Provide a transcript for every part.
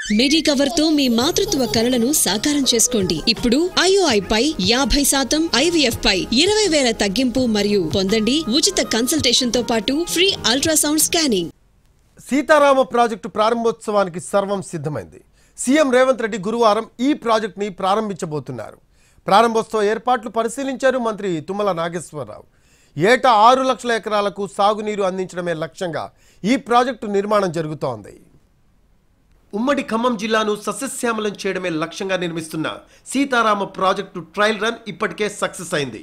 Medicover తో మీ మాతృత్వ కలలను సాకారం చేసుకోండి. ఇప్పుడు IOI పై 50%, IVF పై 20,000 తగ్గింపు మరియు పొందండి ఉచిత కన్సల్టేషన్ తో పాటు free ultrasound scanning. Sitarama project ప్రారంభోత్సవానికి సర్వం సిద్ధమైంది. సీఎం రేవంత్ రెడ్డి గురువారం ఈ ప్రాజెక్టుని ప్రారంభించబోతున్నారు. ప్రారంభోత్సవ ఏర్పాట్లు పరిశీలించారు మంత్రి తుమ్మల నాగేశ్వరరావు. ఏటా 6 లక్షల ఎకరాలకు సాగునీరు అందించడమే లక్ష్యంగా ఈ ప్రాజెక్టు నిర్మాణం జరుగుతోంది. ఉమ్మడి ఖమ్మం జిల్లాను సస్యశ్యామలం చేయడమే లక్ష్యంగా నిర్మిస్తున్న సీతారామ ప్రాజెక్టు ట్రయల్ రన్ ఇప్పటికే సక్సెస్ అయింది.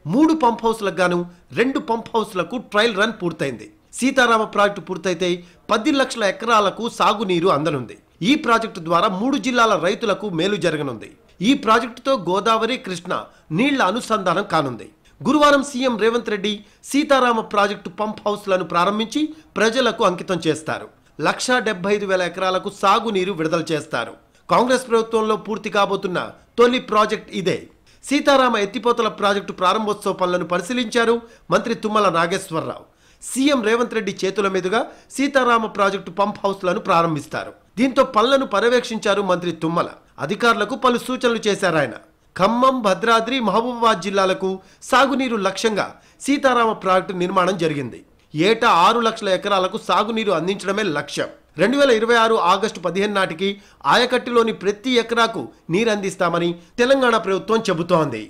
3 పంప్ హౌస్లకు గాను 2 పంప్ హౌస్లకు ట్రయల్ రన్ పూర్తయింది. సీతారామ ప్రాజెక్టు పూర్తయితే 10 లక్షల ఎకరాలకు సాగునీరు అందనుంది. ఈ ప్రాజెక్టు ద్వారా 3 జిల్లాల రైతులకు మేలు జరగనుంది. ఈ ప్రాజెక్టుతో గోదావరి, కృష్ణ నీళ్ల అనుసంధానం కానుంది. గురువారం CM Revanth Reddy Sitarama project pump హౌస్లను ప్రారంభించి ప్రజలకు అంకితం చేస్తారు. 1,75,000 ఎకరాలకు సాగునీరు విడుదల చేస్తారు. కాంగ్రెస్ ప్రభుత్వంలో పూర్తి కాబోతున్న తొలి ప్రాజెక్ట్ ఇదే. సీతారామ ఎత్తిపోతల ప్రాజెక్టు ప్రారంభోత్సవ పనులను పరిశీలించారు మంత్రి తుమ్మల నాగేశ్వరరావు. సీఎం రేవంత్ రెడ్డి చేతుల మీదుగా సీతారామ ప్రాజెక్టు పంప్ హౌస్లను ప్రారంభిస్తారు. దీంతో పనులను పర్యవేక్షించారు మంత్రి తుమ్మల. అధికారులకు పలు సూచనలు చేశారు ఆయన. ఖమ్మం, భద్రాద్రి, మహబూబాబాద్ జిల్లాలకు సాగునీరు లక్ష్యంగా సీతారామ ప్రాజెక్టు నిర్మాణం జరిగింది. ఏటా 6 లక్షల ఎకరాలకు సాగునీరు అందించడమే లక్ష్యం. 2026 ఆగస్టు 15 నాటికి ఆయకట్టులోని ప్రతి ఎకరాకు నీరు అందిస్తామని తెలంగాణ ప్రభుత్వం చెబుతోంది.